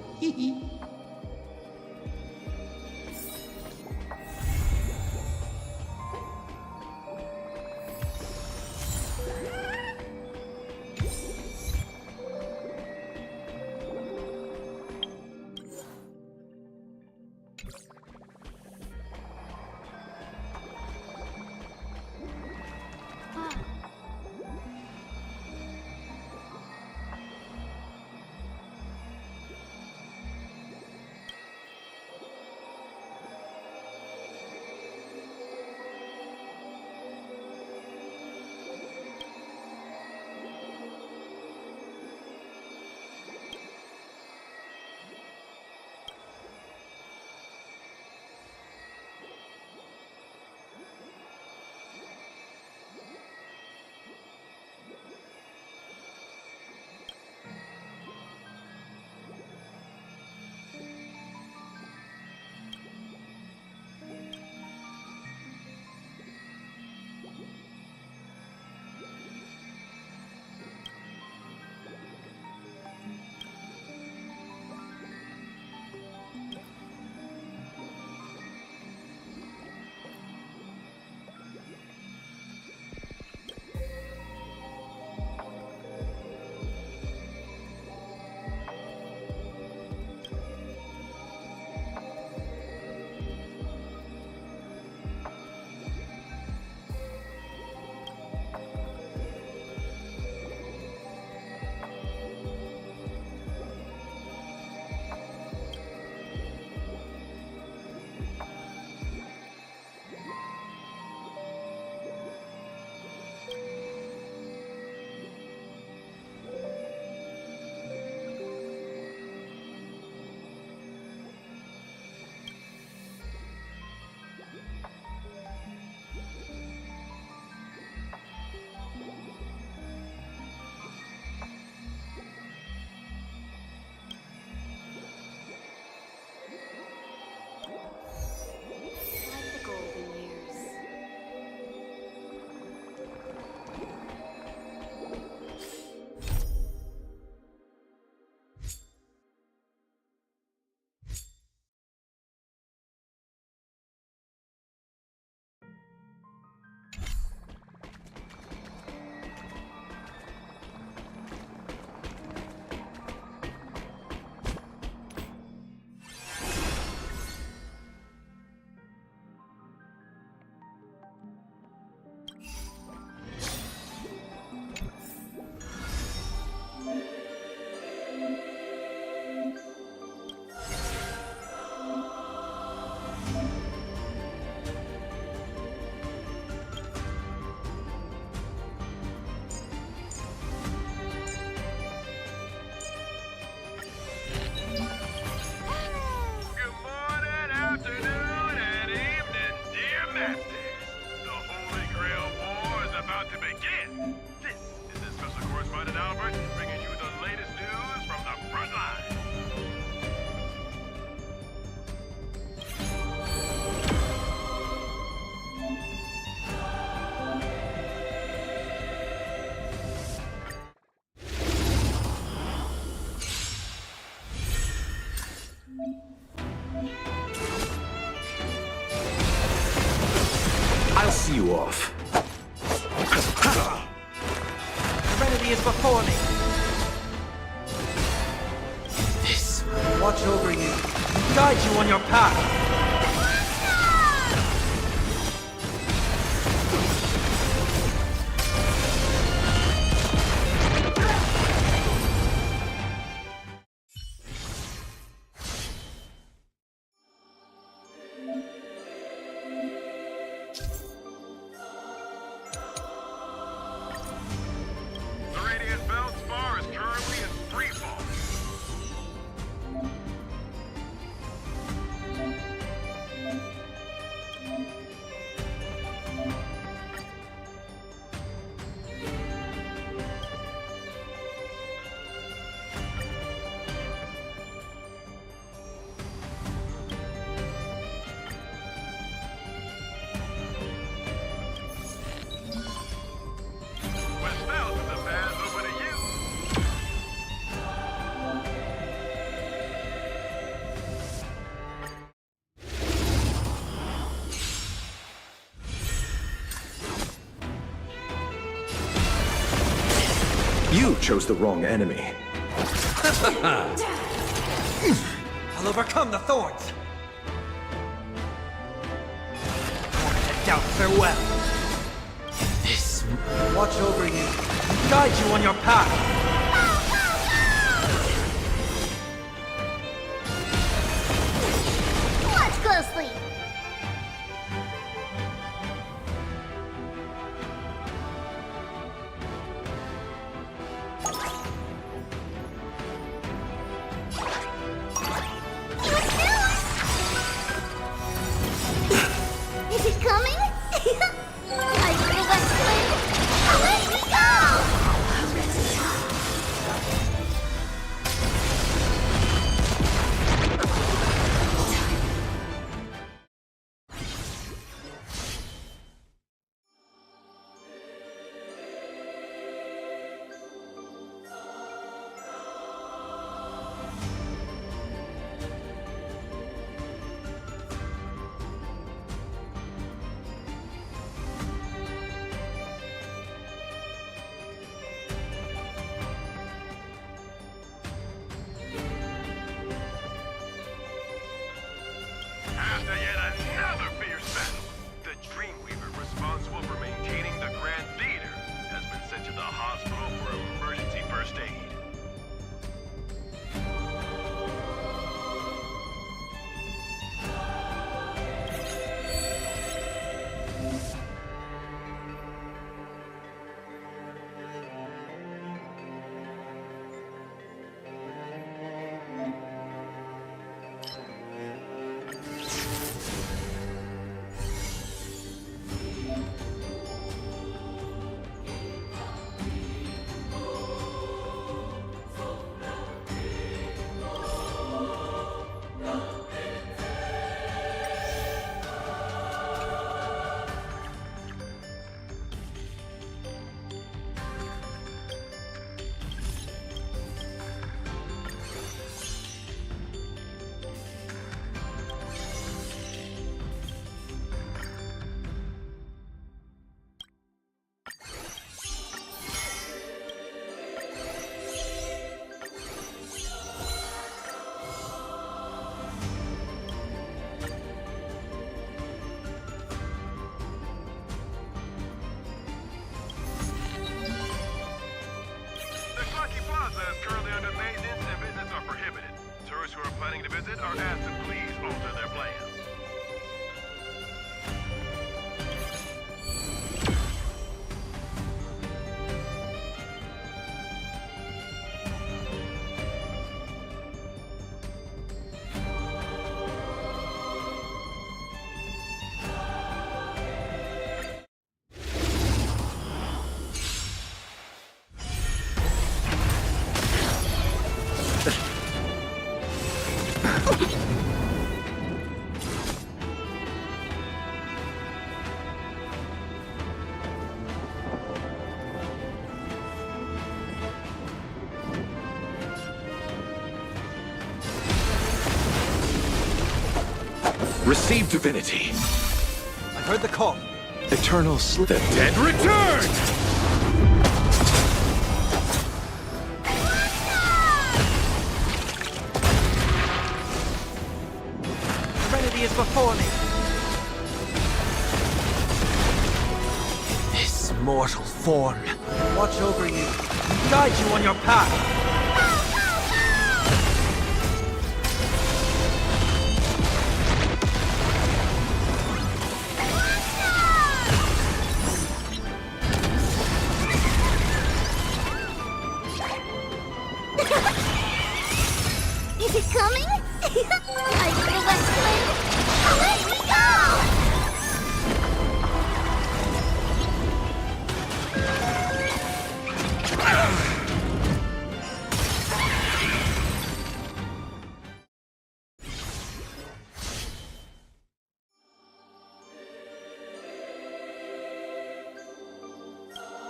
you off. Serenity is before me. This... Watch over you, and guide you on your path. You chose the wrong enemy. I'll overcome the thorns. Born to doubt farewell. This... Watch over you, and guide you on your path. Watch closely. Is it coming? My little wet flame, let me go! After yet another fierce battle, the Dreamweaver responsible for maintaining the Grand Theater has been sent to the hospital for emergency first aid. Tourists who are planning to visit are asked to please alter their plans. Receive divinity. I heard the call. Eternal sleep. The dead return! Serenity is before me. This mortal form, watch over you and guide you on your path. Is it coming? Are you the West Wind? Let me go!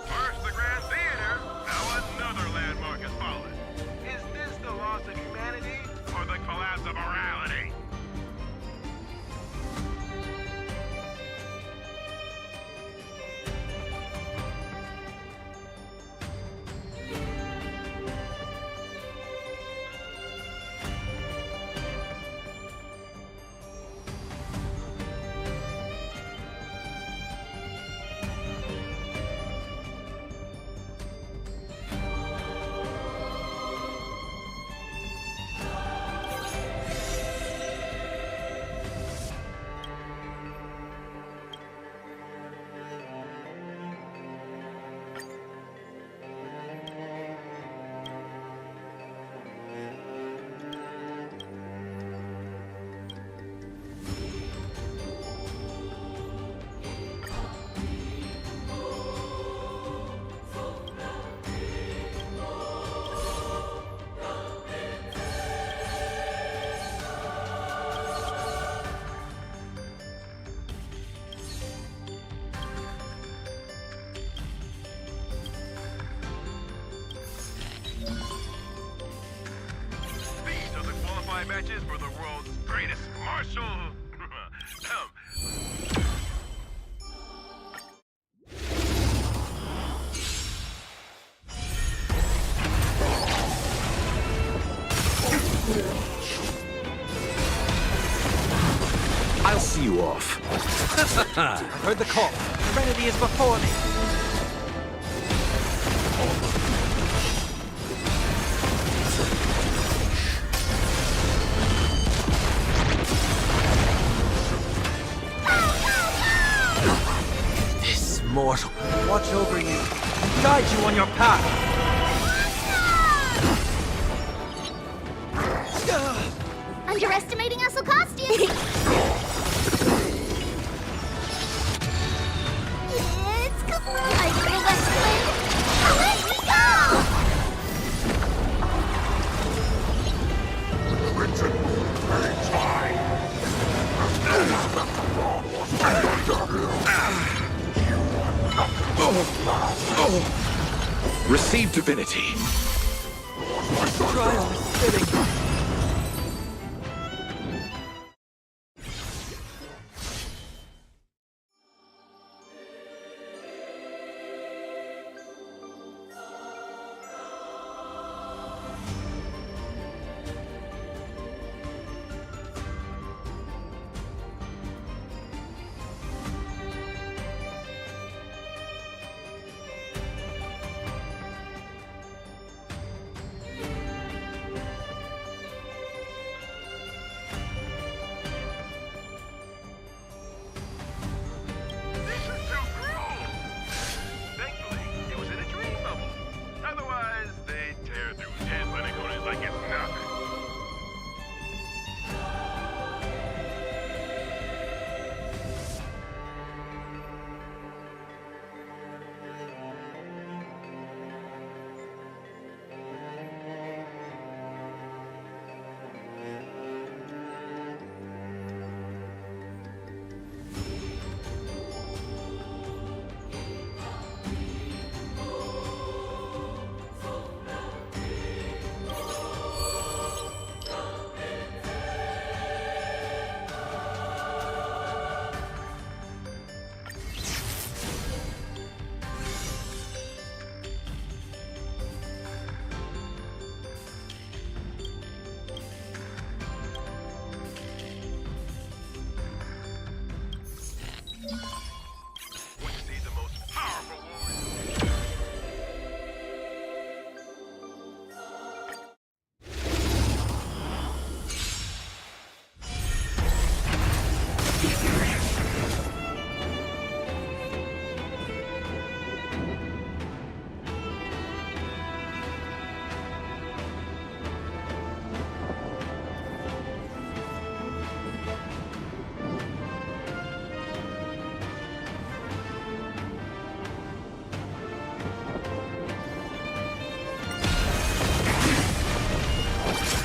First the Grand Theater, now another landmark has fallen. Is this the loss of humanity or the collapse of morality? These are the qualifying matches for the world's greatest martial... I'll see you off. I heard the call. Serenity is before me. This mortal, watch over you and guide you on your path. Underestimating us will cost you! It's cool! Are you the West Wind? Let me go! Receive divinity. Trial is fitting.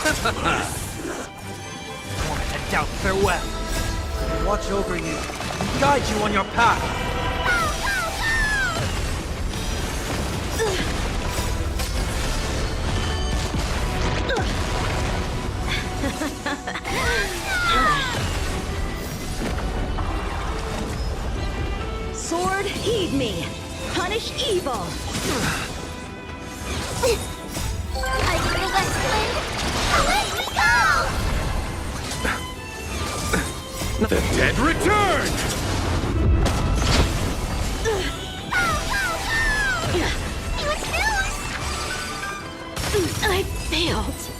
Want to head out farewell. Watch over you and guide you on your path. Sword, heed me. Punish evil. Like the West Wind, away we go! The dead return! I failed.